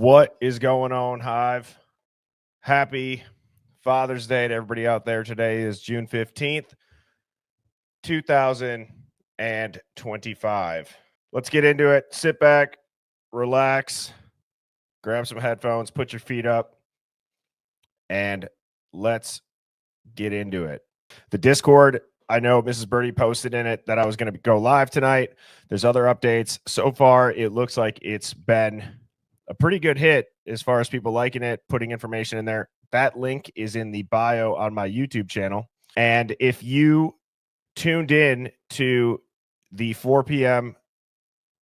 What is going on, Hive? Happy Father's Day to everybody out there. Today is June 15th, 2025. Let's get into it. Sit back, relax, grab some headphones, put your feet up, and let's get into it. The Discord, I know Mrs. Birdie posted in it that I was going to go live tonight. There's other updates. So far, it looks like it's been a pretty good hit as far as people liking it, putting information in there. That link is in the bio on my YouTube channel. And if you tuned in to the 4 p.m.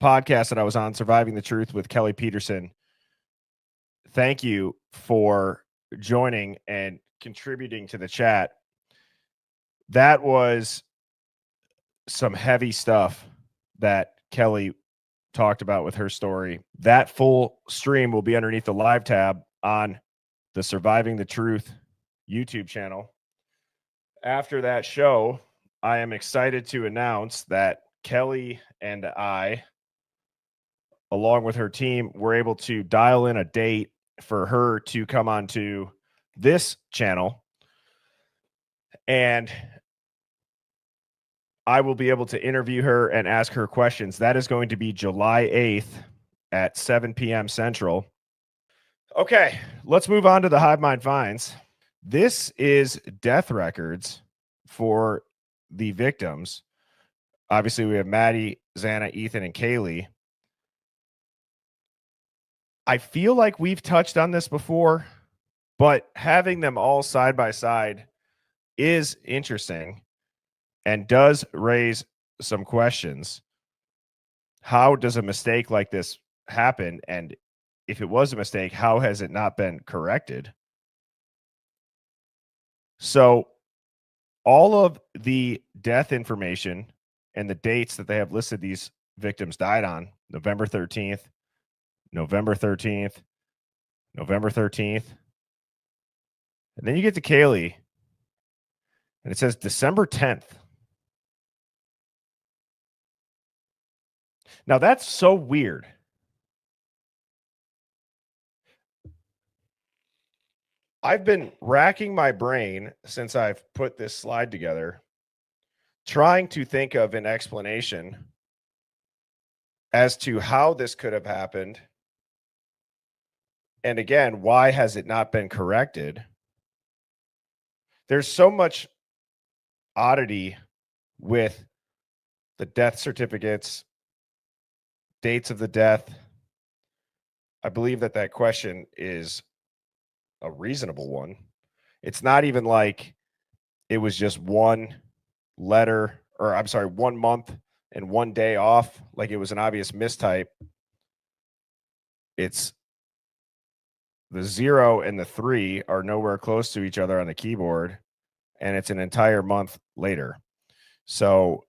podcast that I was on, Surviving the Truth with Kelly Peterson, thank you for joining and contributing to the chat. That was some heavy stuff that Kelly talked about with her story. That full stream will be underneath the live tab on the Surviving the Truth YouTube channel. After that show, I am excited to announce that Kelly and I, along with her team, were able to dial in a date for her to come onto this channel, and I will be able to interview her and ask her questions. That is going to be July 8th at 7 p.m. Central. Okay, let's move on to the Hive Mind finds. This is death records for the victims. Obviously, we have Maddie, Xana, Ethan, and Kaylee. I feel like we've touched on this before, but having them all side by side is interesting and does raise some questions. How does a mistake like this happen? And if it was a mistake, how has it not been corrected? So all of the death information and the dates that they have listed these victims died on: November 13th, November 13th, November 13th. And then you get to Kaylee, and it says December 10th. Now, that's so weird. I've been racking my brain since I've put this slide together, trying to think of an explanation as to how this could have happened. And again, why has it not been corrected? There's so much oddity with the death certificates, dates of the death. I believe that question is a reasonable one. It's not even like it was just one letter, or I'm sorry, 1 month and 1 day off, like it was an obvious mistype. It's the 0 and the 3 are nowhere close to each other on the keyboard, and it's an entire month later. So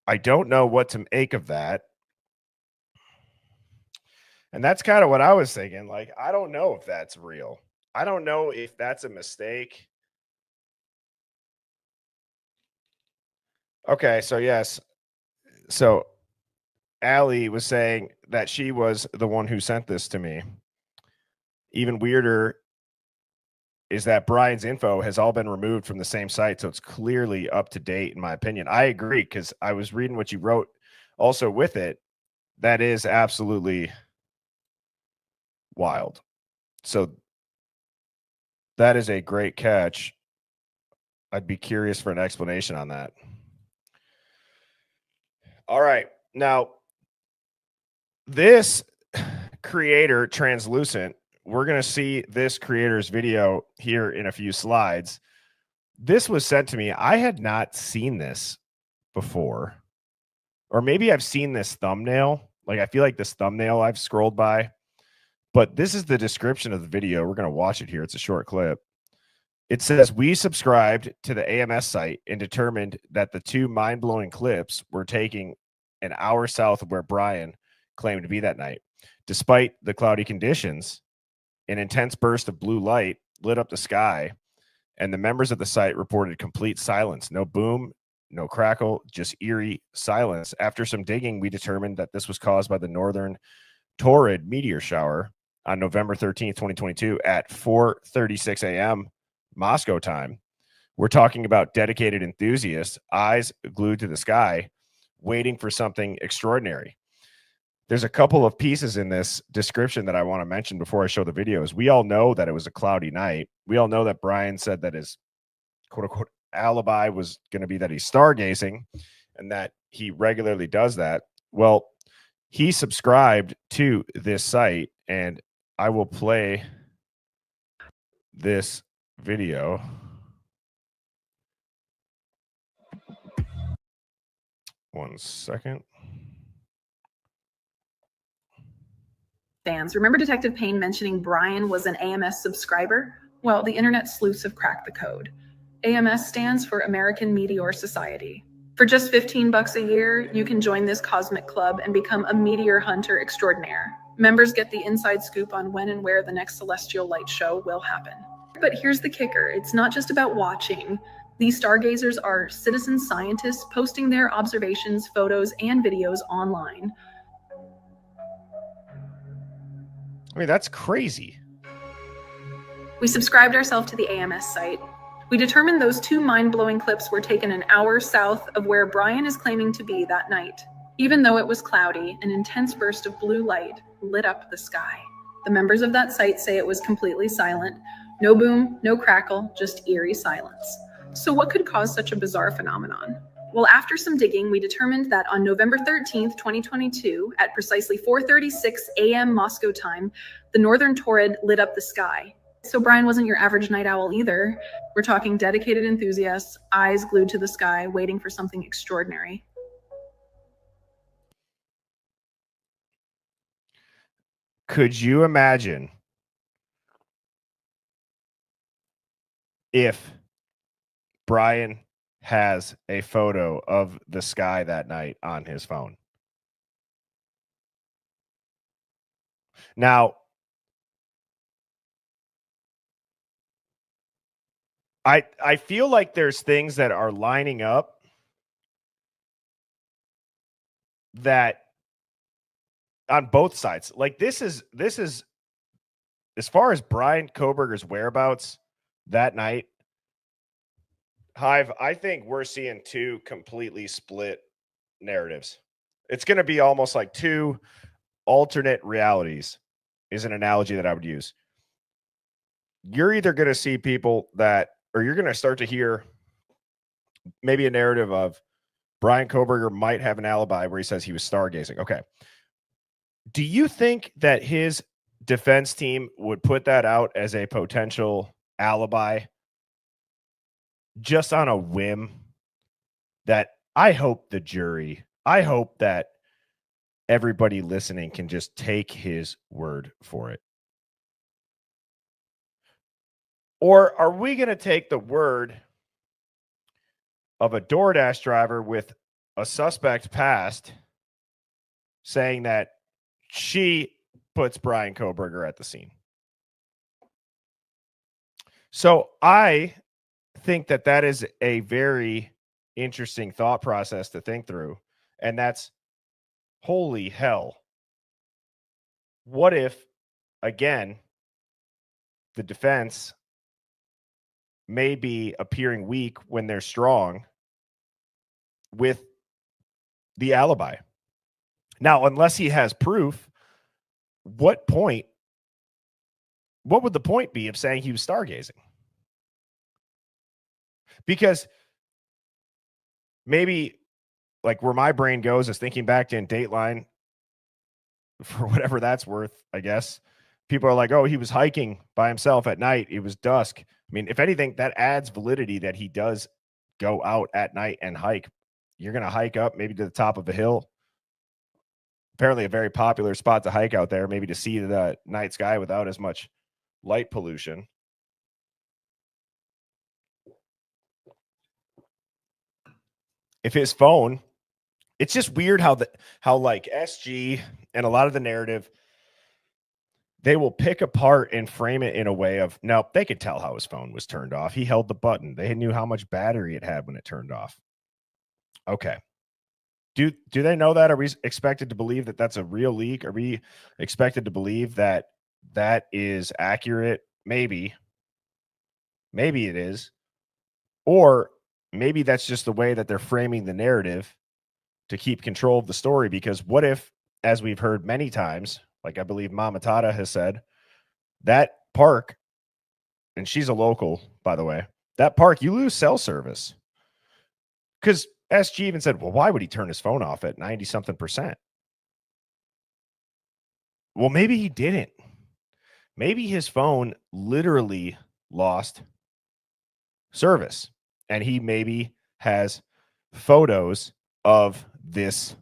I don't know what to make of that. And that's kind of what I was thinking. Like, I don't know if that's real. I don't know if that's a mistake. Okay, so yes. So Allie was saying that she was the one who sent this to me. Even weirder is that Brian's info has all been removed from the same site, so it's clearly up to date, in my opinion. I agree, because I was reading what you wrote also with it. That is absolutely wild. So that is a great catch. I'd be curious for an explanation on that. All right. Now, this creator, Translucent, we're going to see this creator's video here in a few slides. This was sent to me. I had not seen this before, or maybe I've seen this thumbnail. Like, I feel like this thumbnail I've scrolled by, but this is the description of the video. We're going to watch it here. It's a short clip. It says, we subscribed to the AMS site and determined that the 2 mind-blowing clips were taking an hour south of where Bryan claimed to be that night. Despite the cloudy conditions, an intense burst of blue light lit up the sky, and the members of the site reported complete silence. No boom, no crackle, just eerie silence. After some digging, we determined that this was caused by the northern torrid meteor shower on November 13th, 2022 at 4:36 a.m. Moscow time. We're talking about dedicated enthusiasts, eyes glued to the sky, waiting for something extraordinary. There's a couple of pieces in this description that I want to mention before I show the videos. We all know that it was a cloudy night. We all know that Bryan said that his quote unquote alibi was going to be that he's stargazing and that he regularly does that. Well, he subscribed to this site, and I will play this video. One second. Fans, remember Detective Payne mentioning Bryan was an AMS subscriber? Well, the internet sleuths have cracked the code. AMS stands for American Meteor Society. For just $15 a year, you can join this cosmic club and become a meteor hunter extraordinaire. Members get the inside scoop on when and where the next celestial light show will happen. But here's the kicker. It's not just about watching. These stargazers are citizen scientists posting their observations, photos, and videos online. I mean, that's crazy. We subscribed ourselves to the AMS site. We determined those two mind-blowing clips were taken an hour south of where Bryan is claiming to be that night. Even though it was cloudy, an intense burst of blue light lit up the sky. The members of that site say it was completely silent. No boom, no crackle, just eerie silence. So what could cause such a bizarre phenomenon? Well, after some digging, we determined that on November 13th, 2022, at precisely 4:36 a.m. Moscow time, the northern torrid lit up the sky. So Bryan wasn't your average night owl either. We're talking dedicated enthusiasts, eyes glued to the sky, waiting for something extraordinary. Could you imagine if Bryan has a photo of the sky that night on his phone? Now, I feel like there's things that are lining up that on both sides. Like this is as far as Bryan Kohberger's whereabouts that night, Hive, I think we're seeing two completely split narratives. It's going to be almost like two alternate realities is an analogy that I would use. You're either going to see people that, or you're going to start to hear maybe a narrative of Bryan Kohberger might have an alibi where he says he was stargazing. Okay. Do you think that his defense team would put that out as a potential alibi just on a whim? That I hope the jury, I hope that everybody listening can just take his word for it. Or are we going to take the word of a DoorDash driver with a suspect past saying that she puts Bryan Kohberger at the scene? So I think that that is a very interesting thought process to think through. And that's, holy hell. What if, again, the defense may be appearing weak when they're strong with the alibi? Now, unless he has proof, what would the point be of saying he was stargazing? Because maybe, like, where my brain goes is thinking back to in Dateline, for whatever that's worth, I guess. People are like, oh, he was hiking by himself at night. It was dusk. I mean, if anything, that adds validity that he does go out at night and hike. You're going to hike up maybe to the top of a hill. Apparently a very popular spot to hike out there, maybe to see the night sky without as much light pollution. If his phone, it's just weird how like SG and a lot of the narrative, they will pick apart and frame it in a way of, no, they could tell how his phone was turned off. He held the button. They knew how much battery it had when it turned off. Okay. Do they know that? Are we expected to believe that that's a real leak? Are we expected to believe that that is accurate? Maybe it is. Or maybe that's just the way that they're framing the narrative to keep control of the story. Because what if, as we've heard many times, like I believe Mama Tata has said, that park, and she's a local, by the way, that park, you lose cell service. Because SG even said, well, why would he turn his phone off at 90-something%? Well, maybe he didn't. Maybe his phone literally lost service, and he maybe has photos of this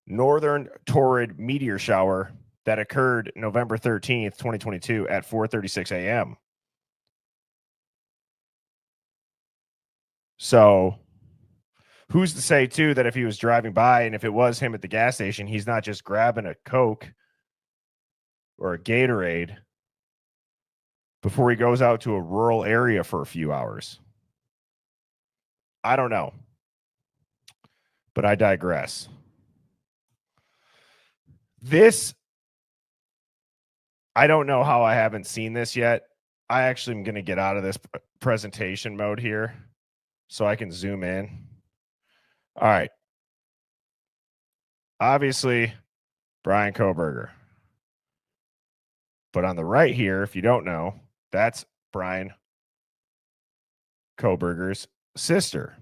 northern torrid meteor shower that occurred November 13th, 2022 at 4:36 a.m. So who's to say, too, that if he was driving by and if it was him at the gas station, he's not just grabbing a Coke or a Gatorade before he goes out to a rural area for a few hours? I don't know. But I digress. This, I don't know how I haven't seen this yet. I actually am going to get out of this presentation mode here so I can zoom in. All right. Obviously, Bryan Kohberger. But on the right here, if you don't know, that's Bryan Kohberger's sister.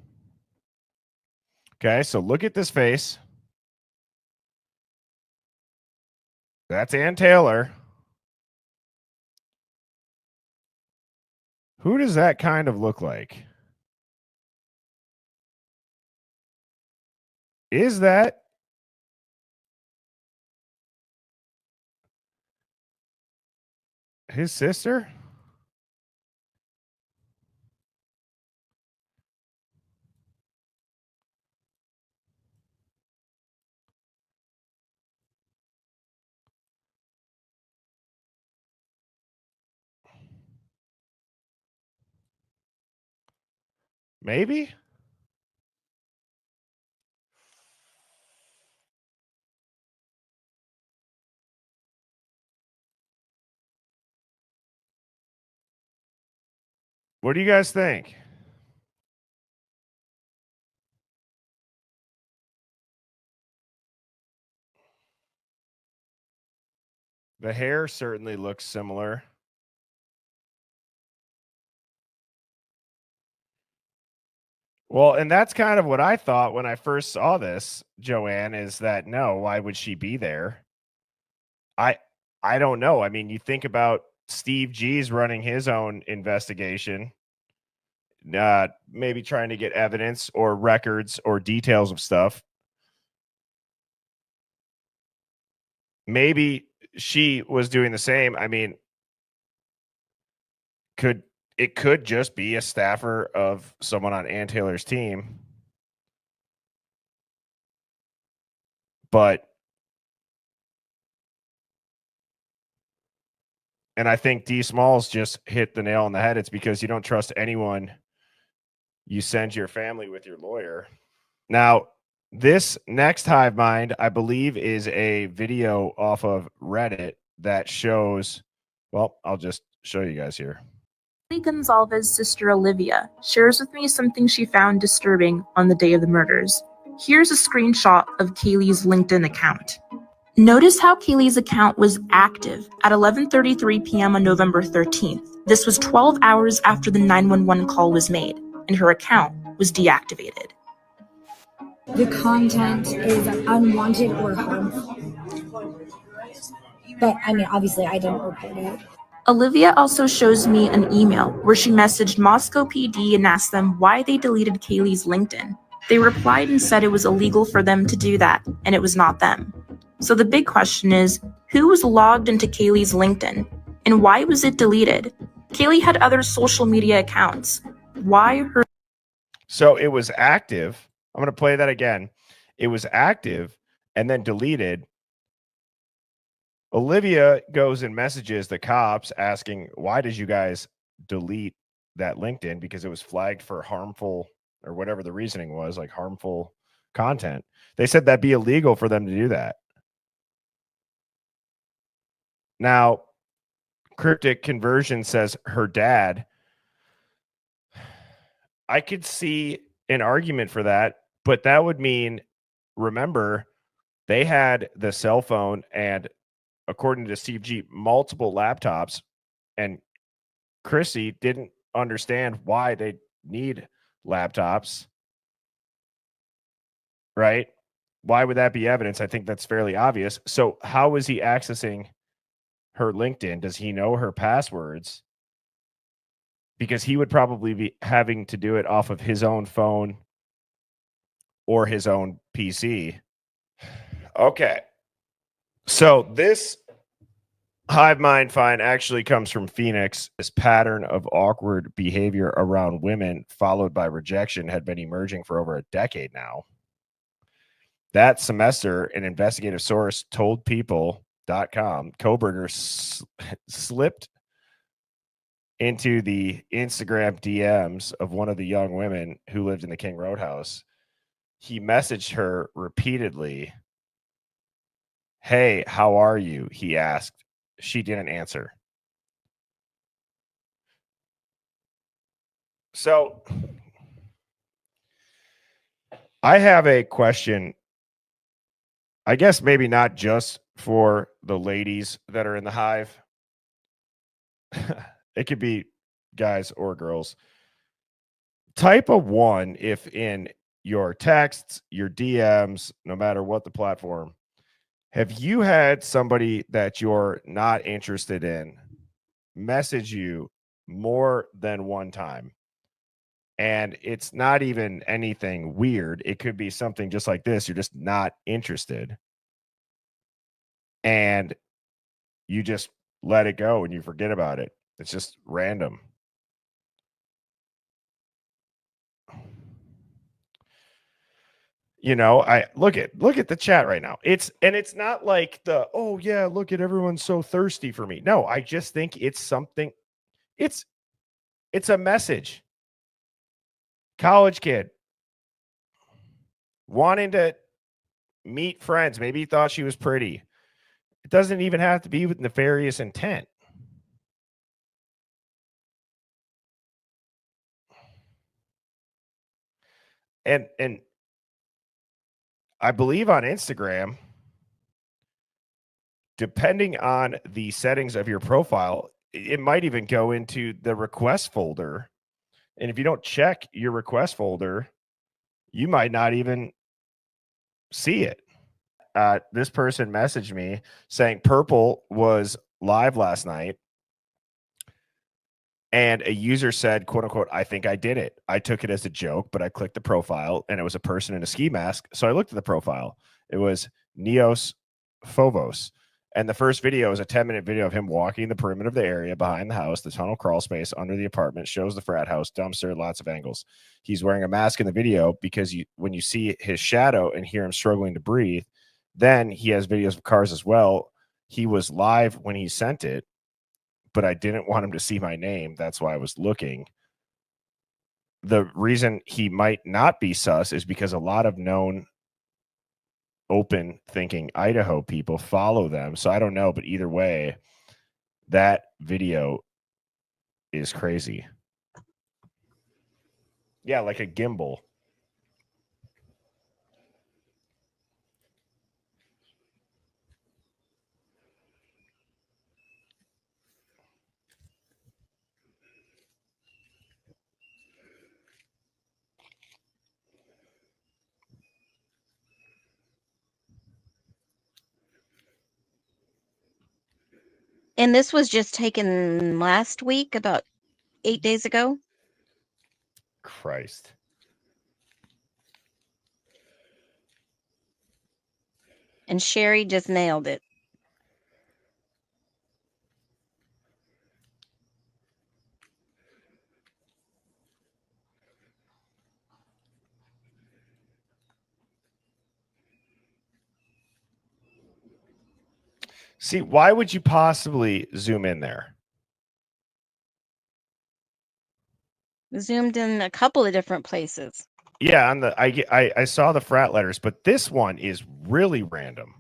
Okay, so look at this face. That's Ann Taylor. Who does that kind of look like? Is that his sister? Maybe? What do you guys think? The hair certainly looks similar. Well, and that's kind of what I thought when I first saw this, Joanne, is that no, why would she be there? I don't know. I mean, you think about Steve G's running his own investigation, maybe trying to get evidence or records or details of stuff. Maybe she was doing the same. I mean, it could just be a staffer of someone on Ann Taylor's team. But and I think D Smalls just hit the nail on the head. It's because you don't trust anyone you send your family with your lawyer. Now, this next Hive Mind, I believe, is a video off of Reddit that shows, well, I'll just show you guys here. Gonzalez's sister Olivia shares with me something she found disturbing on the day of the murders. Here's a screenshot of Kaylee's LinkedIn account. Notice how Kaylee's account was active at 11:33 p.m. on November 13th. This was 12 hours after the 911 call was made, and her account was deactivated. The content is unwanted or harmful. But, I mean, obviously I didn't report it. Olivia also shows me an email where she messaged Moscow PD and asked them why they deleted Kaylee's LinkedIn. They replied and said it was illegal for them to do that, and it was not them. So the big question is, who was logged into Kaylee's LinkedIn, and why was it deleted? Kaylee had other social media accounts. Why her? So it was active. I'm going to play that again. It was active and then deleted. Olivia goes and messages the cops asking, why did you guys delete that LinkedIn? Because it was flagged for harmful, or whatever the reasoning was, like harmful content. They said that'd be illegal for them to do that. Now, Cryptic Conversion says her dad. I could see an argument for that, but that would mean, remember, they had the cell phone and, according to Steve G, multiple laptops, and Chrissy didn't understand why they need laptops, right? Why would that be evidence? I think that's fairly obvious. So how is he accessing her LinkedIn? Does he know her passwords? Because he would probably be having to do it off of his own phone or his own PC. Okay. So this Hivemind Find actually comes from Phoenix. This pattern of awkward behavior around women followed by rejection had been emerging for over a decade now. That semester, an investigative source told People.com Kohberger slipped into the Instagram DMs of one of the young women who lived in the King Roadhouse. He messaged her repeatedly. "Hey, how are you?" he asked. She didn't answer. So I have a question. I guess maybe not just for the ladies that are in the Hive. It could be guys or girls. Type a 1 if in your texts, your DMs, no matter what the platform, have you had somebody that you're not interested in message you more than one time? And it's not even anything weird. It could be something just like this. You're just not interested. And you just let it go and you forget about it. It's just random. You know, I look at the chat right now. It's not like the, oh yeah, look at everyone's so thirsty for me. No, I just think it's something. It's a message. College kid wanting to meet friends. Maybe he thought she was pretty. It doesn't even have to be with nefarious intent. And I believe on Instagram, depending on the settings of your profile, it might even go into the request folder. And if you don't check your request folder, you might not even see it. This person messaged me saying Purple was live last night. And a user said, quote unquote, "I think I did it. I took it as a joke, but I clicked the profile and it was a person in a ski mask. So I looked at the profile. It was Neos Phobos. And the first video is a 10-minute video of him walking the perimeter of the area behind the house, the tunnel crawl space under the apartment, shows the frat house, dumpster, lots of angles. He's wearing a mask in the video because when you see his shadow and hear him struggling to breathe, then he has videos of cars as well. He was live when he sent it, but I didn't want him to see my name. That's why I was looking. The reason he might not be sus is because a lot of known open thinking Idaho people follow them. So I don't know, but either way, that video is crazy. Yeah, like a gimbal. And this was just taken last week, about 8 days ago. Christ. And Sherry just nailed it. See, why would you possibly zoom in there? Zoomed in a couple of different places. Yeah, on the I saw the frat letters, but this one is really random.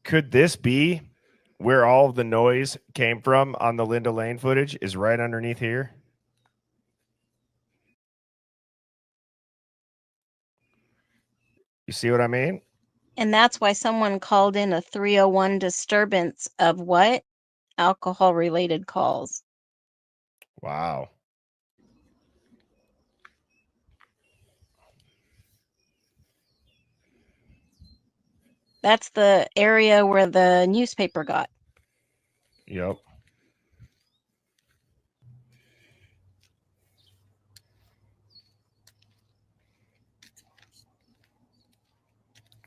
Could this be where all of the noise came from on the Linda Lane footage? Is right underneath here? You see what I mean? And that's why someone called in a 301 disturbance of what? Alcohol related calls. Wow. That's the area where the newspaper got. Yep.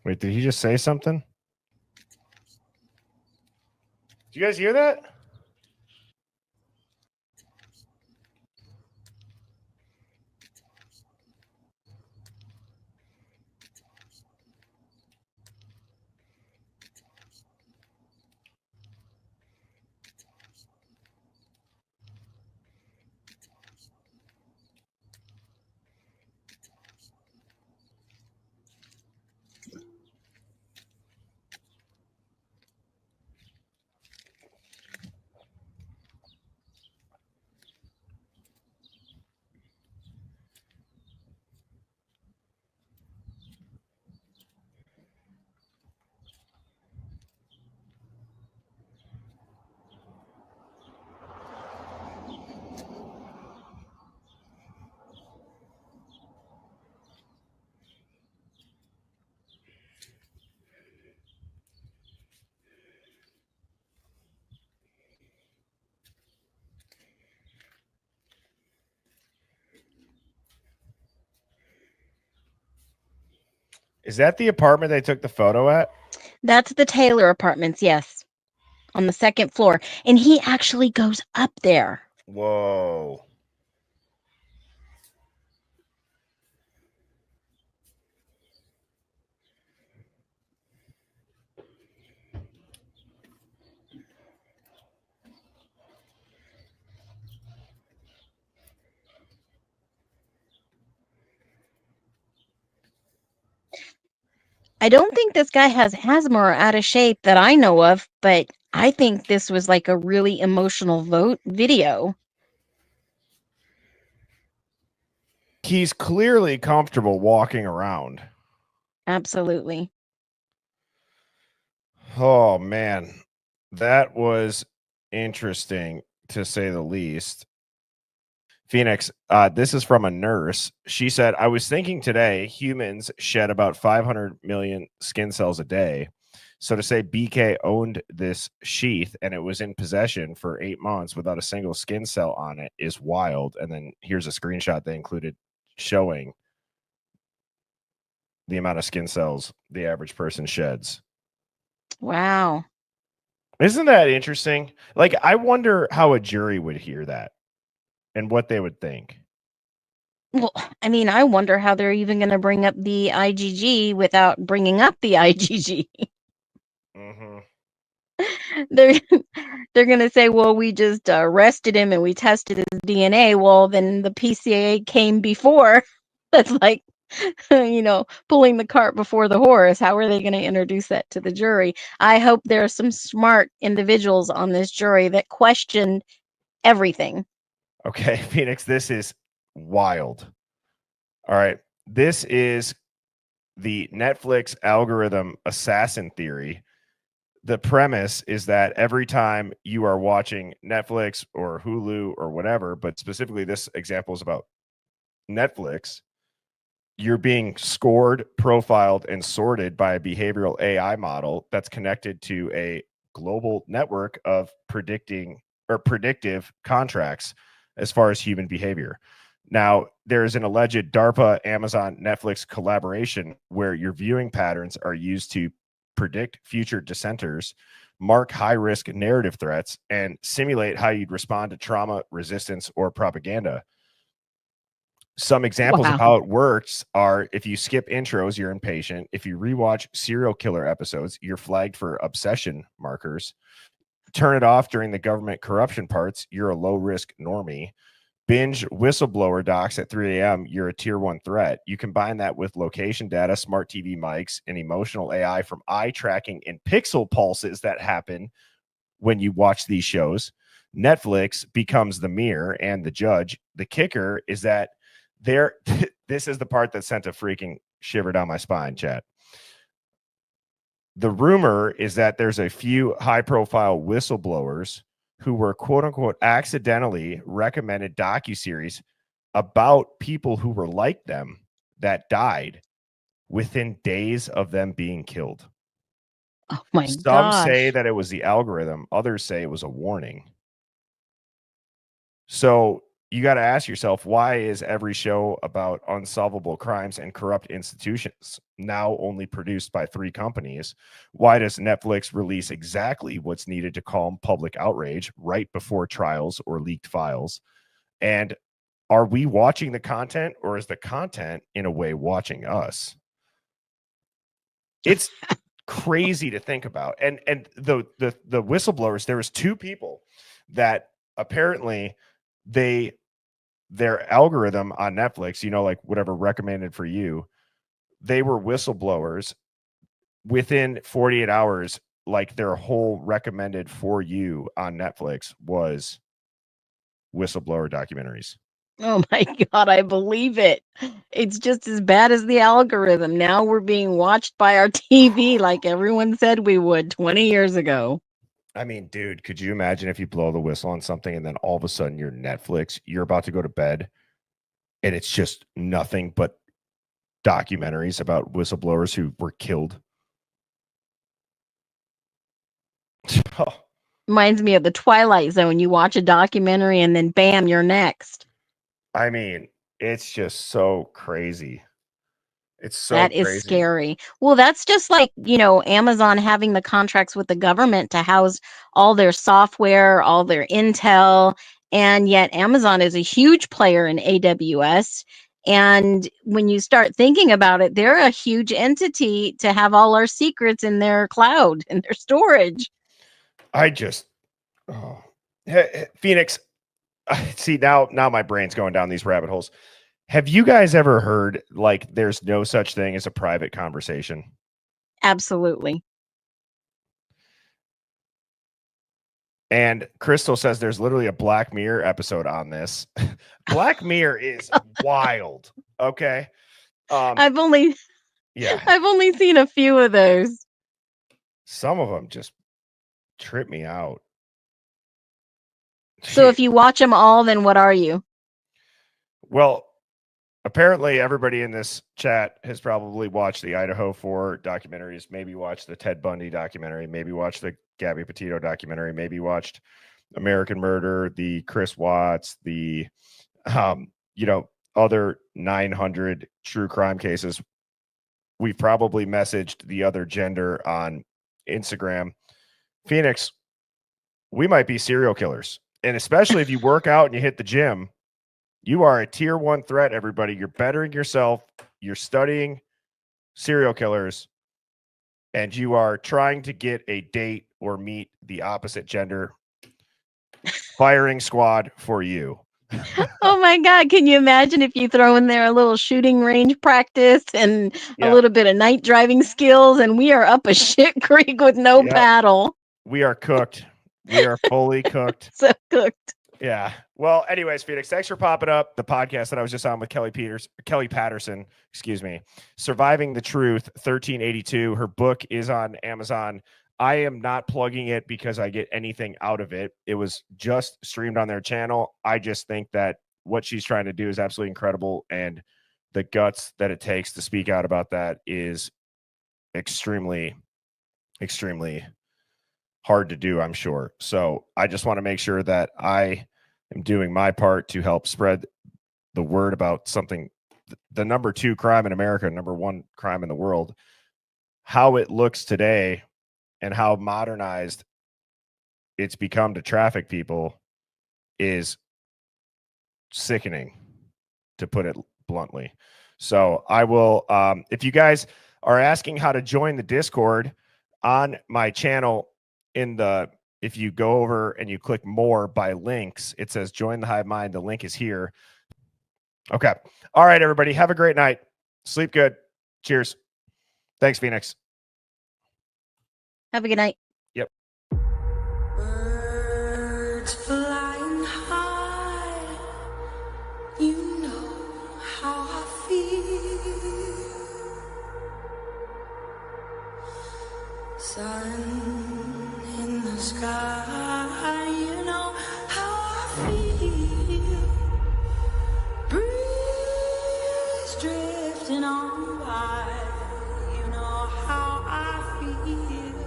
Wait, did he just say something? Did you guys hear that? Is that the apartment they took the photo at? That's the Taylor Apartments, yes, on the second floor. And he actually goes up there. Whoa. I don't think this guy has asthma or out of shape that I know of, but I think this was like a really emotional video. He's clearly comfortable walking around. Absolutely. Oh, man. That was interesting, to say the least. Phoenix, this is from a nurse. She said, I was thinking today humans shed about 500 million skin cells a day. So to say BK owned this sheath and it was in possession for 8 months without a single skin cell on it is wild. And then here's a screenshot they included showing the amount of skin cells the average person sheds. Wow. Isn't that interesting? Like, I wonder how a jury would hear that and what they would think. Well, I mean, I wonder how they're even going to bring up the IgG without bringing up the IgG. Mm-hmm. they're they're going to say, well, we just arrested him and we tested his DNA. Well, then the PCA came before. That's like, pulling the cart before the horse. How are they going to introduce that to the jury? I hope there are some smart individuals on this jury that questioned everything. Okay, Phoenix, this is wild. All right. This is the Netflix algorithm assassin theory. The premise is that every time you are watching Netflix or Hulu or whatever, but specifically this example is about Netflix, you're being scored, profiled, and sorted by a behavioral AI model that's connected to a global network of predictive contracts as far as human behavior. Now, there's an alleged DARPA Amazon Netflix collaboration where your viewing patterns are used to predict future dissenters, mark high-risk narrative threats, and simulate how you'd respond to trauma, resistance, or propaganda. Some examples of Wow. how it works are if you skip intros, you're impatient. If you rewatch serial killer episodes, you're flagged for obsession markers. Turn it off during the government corruption parts, you're a low risk normie. Binge whistleblower docs at 3 a.m., you're a tier 1 threat. You combine that with location data, smart TV mics, and emotional AI from eye tracking and pixel pulses that happen when you watch these shows. Netflix becomes the mirror and the judge. The kicker is that this is the part that sent a freaking shiver down my spine, chat. The rumor is that there's a few high-profile whistleblowers who were quote-unquote accidentally recommended docuseries about people who were like them that died within days of them being killed. Oh my Some say gosh. that it was the algorithm. Others say it was a warning. So you got to ask yourself, why is every show about unsolvable crimes and corrupt institutions now only produced by 3 companies? Why does Netflix release exactly what's needed to calm public outrage right before trials or leaked files? And are we watching the content, or is the content in a way watching us? It's crazy to think about. And the whistleblowers, there was 2 people that apparently their algorithm on Netflix, like whatever recommended for you, they were whistleblowers within 48 hours. Like their whole recommended for you on Netflix was whistleblower documentaries. Oh my God, I believe it. It's just as bad as the algorithm. Now we're being watched by our TV like everyone said we would 20 years ago. I mean, dude, could you imagine if you blow the whistle on something and then all of a sudden you're Netflix, you're about to go to bed, and it's just nothing but documentaries about whistleblowers who were killed? Oh, Reminds me of the Twilight Zone. You watch a documentary and then bam, you're next. I mean, it's just so crazy. It's so That is crazy. scary. Well, that's just like, Amazon having the contracts with the government to house all their software, all their intel, and yet Amazon is a huge player in AWS. And when you start thinking about it, they're a huge entity to have all our secrets in their cloud and their storage. I just, Phoenix. See, now my brain's going down these rabbit holes. Have you guys ever heard like there's no such thing as a private conversation? Absolutely. And Crystal says there's literally a Black Mirror episode on this. Black Mirror is wild. Okay. I've only Yeah. I've only seen a few of those. Some of them just trip me out. So if you watch them all, then what are you? Well, apparently everybody in this chat has probably watched the Idaho 4 documentaries, maybe watched the Ted Bundy documentary, maybe watched the Gabby Petito documentary, maybe watched American Murder, the Chris Watts, the other 900 true crime cases. We've probably messaged the other gender on Instagram. Phoenix, we might be serial killers. And especially if you work out and you hit the gym, you are a tier 1 threat, everybody. You're bettering yourself. You're studying serial killers, and you are trying to get a date or meet the opposite gender. Firing squad for you. Oh my God. Can you imagine if you throw in there a little shooting range practice and a little bit of night driving skills, and we are up a shit creek with no paddle? We are cooked. We are fully cooked. So cooked. Yeah. Well, anyways, Phoenix, thanks for popping up. The podcast that I was just on with Kelly Patterson, Surviving the Truth, 1382. Her book is on Amazon. I am not plugging it because I get anything out of it. It was just streamed on their channel. I just think that what she's trying to do is absolutely incredible, and the guts that it takes to speak out about that is extremely, extremely hard to do, I'm sure. So I just want to make sure that I am doing my part to help spread the word about something, the number 2 crime in America, number 1 crime in the world, how it looks today and how modernized it's become to traffic people is sickening. to put it bluntly. So I will, if you guys are asking how to join the Discord on my channel, if you go over and you click more by links, it says join the Hive Mind. The link is here. Okay. All right, everybody. Have a great night. Sleep good. Cheers. Thanks, Phoenix. Have a good night. Yep. Birds flying high, you know how I feel. Sun in the sky, you know how I feel. Breeze drifting on by, you know how I feel.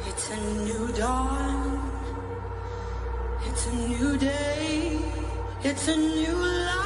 It's a new dawn, it's a new day, it's a new life.